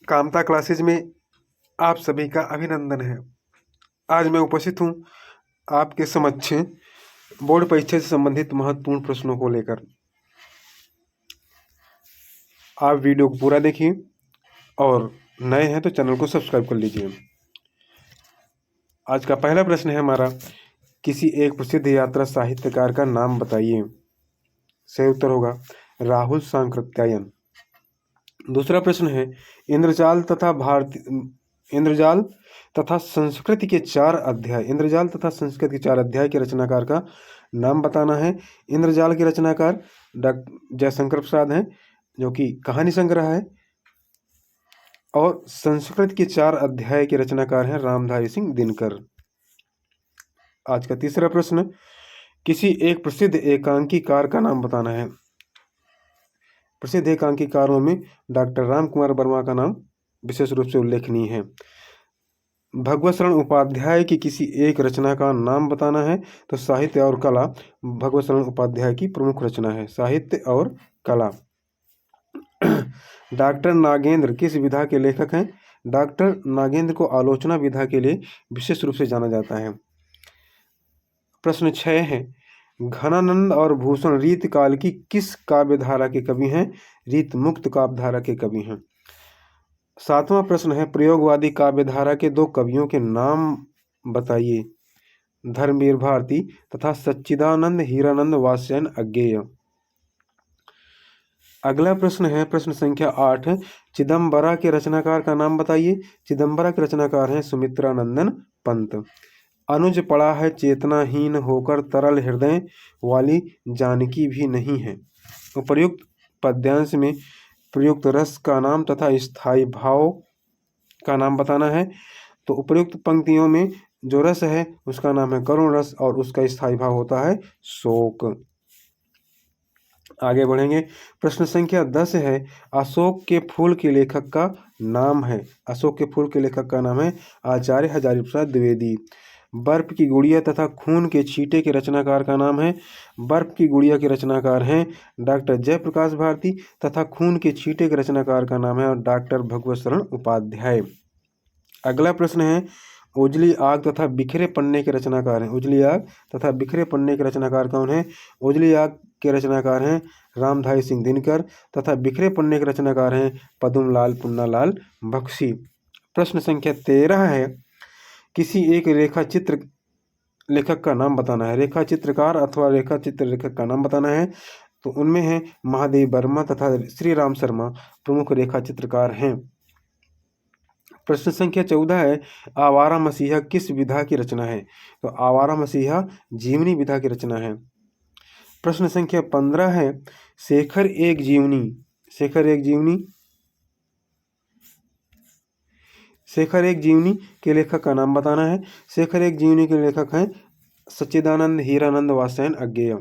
Kamta classes में आप सभी का अभिनंदन है। आज मैं उपस्थित हूँ आपके समक्ष बोर्ड परीक्षा से संबंधित महत्वपूर्ण प्रश्नों को लेकर। आप वीडियो को पूरा देखिए और नए हैं तो चैनल को सब्सक्राइब कर लीजिए। आज का पहला प्रश्न है हमारा, किसी एक प्रसिद्ध यात्रा साहित्यकार का नाम बताइए। सही उत्तर होगा राहुल सांकृत्यायन। दूसरा प्रश्न है, इंद्रजाल तथा संस्कृति के 4 अध्याय के रचनाकार का नाम बताना है। इंद्रजाल के रचनाकार जयशंकर प्रसाद हैं, जो कि कहानी संग्रह है, और संस्कृत के 4 अध्याय के रचनाकार हैं रामधारी सिंह दिनकर। आज का तीसरा प्रश्न, किसी एक प्रसिद्ध एकांकीकार का नाम बताना है। प्रसिद्ध एकांकीकारों में डॉक्टर राम कुमार वर्मा का नाम विशेष रूप से उल्लेखनीय है। भगवत शरण उपाध्याय की किसी एक रचना का नाम बताना है। तो साहित्य और कला भगवत शरण उपाध्याय की प्रमुख रचना है, साहित्य और कला। डॉक्टर नागेंद्र किस विधा के लेखक हैं। डॉक्टर नागेंद्र को आलोचना विधा के लिए विशेष रूप से जाना जाता है। प्रश्न 6 है, घनानंद और भूषण रीत काल की किस काव्य धारा के कवि हैं। रीत मुक्त काव्य धारा के कवि हैं। 7वां प्रश्न है, प्रयोगवादी काव्य धारा के 2 कवियों के नाम बताइए। धर्मवीर भारती तथा सच्चिदानंद हीरानंद वात्स्यायन अज्ञेय। अगला प्रश्न है प्रश्न संख्या 8, चिदम्बरा के रचनाकार का नाम बताइए। चिदम्बरा के रचनाकार हैं सुमित्रानंदन पंत। अनुज पड़ा है चेतनाहीन होकर तरल हृदय वाली जानकी भी नहीं है। उपर्युक्त पद्यांश में प्रयुक्त रस का नाम तथा स्थायी भाव का नाम बताना है। तो उपर्युक्त पंक्तियों में जो रस है उसका नाम है करुण रस और उसका स्थायी भाव होता है शोक। आगे बढ़ेंगे। प्रश्न संख्या 10 है, अशोक के फूल के लेखक का नाम है। अशोक के फूल के लेखक का नाम है आचार्य हजारी प्रसाद द्विवेदी। बर्फ की गुड़िया तथा खून के छींटे के रचनाकार का नाम है। बर्फ की गुड़िया के रचनाकार हैं डॉक्टर जयप्रकाश भारती तथा खून के छींटे के रचनाकार का नाम है डॉक्टर भगवत शरण उपाध्याय। अगला प्रश्न है, उजली आग तथा बिखरे पन्ने के रचनाकार हैं। उजली आग तथा बिखरे पन्ने के रचनाकार कौन है। उजली आग के रचनाकार हैं रामधारी सिंह दिनकर तथा बिखरे पन्ने के रचनाकार हैं पद्मलाल पुन्नालाल बख्शी। प्रश्न संख्या 13 है, किसी एक रेखा चित्र लेखक का नाम बताना है। रेखा चित्रकार अथवा रेखा चित्र लेखक का नाम बताना है। तो उनमें है महादेव वर्मा तथा श्री राम शर्मा प्रमुख रेखा चित्रकार हैं। प्रश्न संख्या 14 है, आवारा मसीहा किस विधा की रचना है। तो आवारा मसीहा जीवनी विधा की रचना है। प्रश्न संख्या 15 है, शेखर एक जीवनी के लेखक का नाम बताना है। शेखर एक जीवनी के लेखक हैं सच्चिदानंद हीरानंद वात्स्यायन अज्ञेय।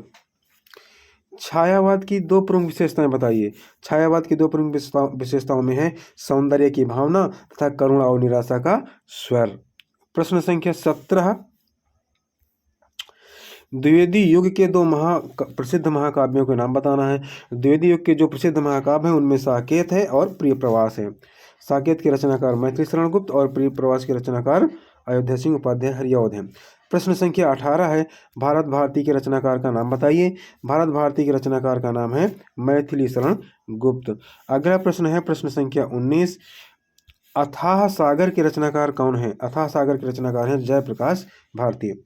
छायावाद की 2 प्रमुख विशेषताएं बताइए। छायावाद की 2 प्रमुख विशेषताओं में है सौंदर्य की भावना तथा करुणा और निराशा का स्वर। प्रश्न संख्या 17, द्विवेदी युग के 2 प्रसिद्ध महाकाव्यों के नाम बताना है। द्विवेदी युग के जो प्रसिद्ध महाकाव्य हैं उनमें साकेत है और प्रिय प्रवास है। साकेत के रचनाकार मैथिली शरण गुप्त और प्रिय प्रवास के रचनाकार अयोध्या सिंह उपाध्याय हरिऔध हैं। प्रश्न संख्या 18 है, भारत भारती के रचनाकार का नाम बताइए। भारत भारती के रचनाकार का नाम है मैथिली शरण गुप्त। अगला प्रश्न है प्रश्न संख्या 19, अथाह सागर के रचनाकार कौन है। अथाह सागर के रचनाकार हैं जयप्रकाश भारती।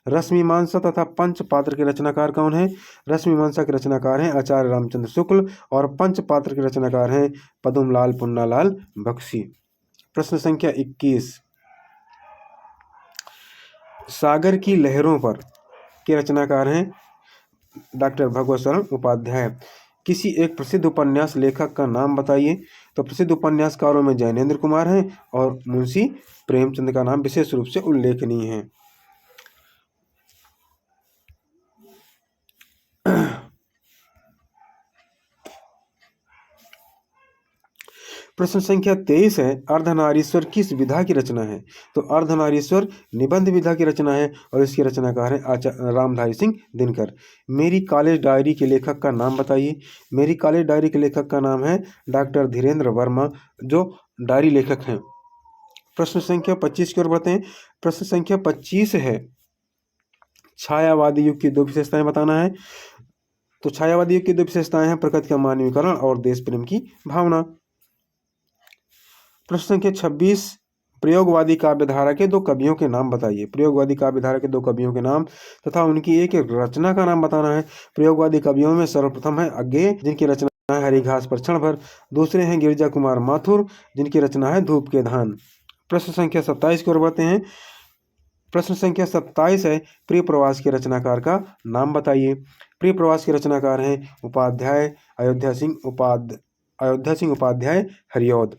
रसमीमांसा तथा पंचपात्र के रचनाकार कौन है। रसमीमांसा के रचनाकार हैं आचार्य रामचंद्र शुक्ल और पंचपात्र के रचनाकार हैं पद्मलाल पुन्नालाल बख्शी। प्रश्न संख्या 21, सागर की लहरों पर के रचनाकार हैं डॉक्टर भगवत शरण उपाध्याय। किसी एक प्रसिद्ध उपन्यास लेखक का नाम बताइए। तो प्रसिद्ध उपन्यासकारों में जैनेन्द्र कुमार हैं और मुंशी प्रेमचंद का नाम विशेष रूप से उल्लेखनीय है। प्रश्न संख्या 23 है, अर्धनारीश्वर किस विधा की रचना है? तो अर्धनारीश्वर निबंध विधा की रचना है और इसके रचनाकार हैं रामधारी सिंह दिनकर। मेरी कॉलेज डायरी के लेखक का नाम बताइए। मेरी कॉलेज डायरी के लेखक का नाम है डॉक्टर धीरेन्द्र वर्मा, जो डायरी लेखक हैं। प्रश्न संख्या 25 की ओर बढ़ते हैं। प्रश्न संख्या 25 है, छायावादी युग की दो विशेषताएं बताना है। तो छायावादी युग की दो विशेषताएं हैं, प्रकृति का मानवीकरण और देश प्रेम की भावना। प्रश्न संख्या 26, प्रयोगवादी काव्यधारा के दो कवियों के नाम बताइए। प्रयोगवादी काव्यधारा के दो कवियों के नाम तथा उनकी एक रचना का नाम बताना है। प्रयोगवादी कवियों में सर्वप्रथम है अज्ञेय, जिनकी रचना है हरी घास पर क्षण भर। दूसरे हैं गिरिजा कुमार माथुर, जिनकी रचना है धूप के धान। प्रश्न संख्या 27 की ओर बढ़ते हैं। प्रश्न संख्या 27 है, प्रिय प्रवास के रचनाकार का नाम बताइए। प्रिय प्रवास के रचनाकार हैं उपाध्याय अयोध्या सिंह उपाध्याय हरिऔध।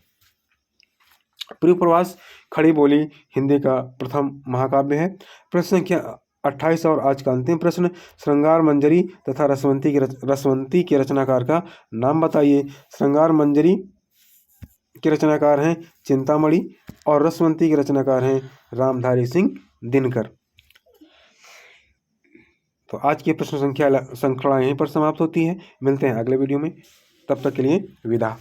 प्रिय प्रवास खड़ी बोली हिंदी का प्रथम महाकाव्य है। प्रश्न संख्या 28 और आज का अंतिम प्रश्न, श्रृंगार मंजरी तथा रसवंती के रचनाकार का नाम बताइए। श्रृंगार मंजरी के रचनाकार हैं चिंतामणि और रसवंती के रचनाकार हैं रामधारी सिंह दिनकर। तो आज की प्रश्न संख्या श्रृंखला यहीं पर समाप्त होती है। मिलते हैं अगले वीडियो में, तब तक के लिए विदा।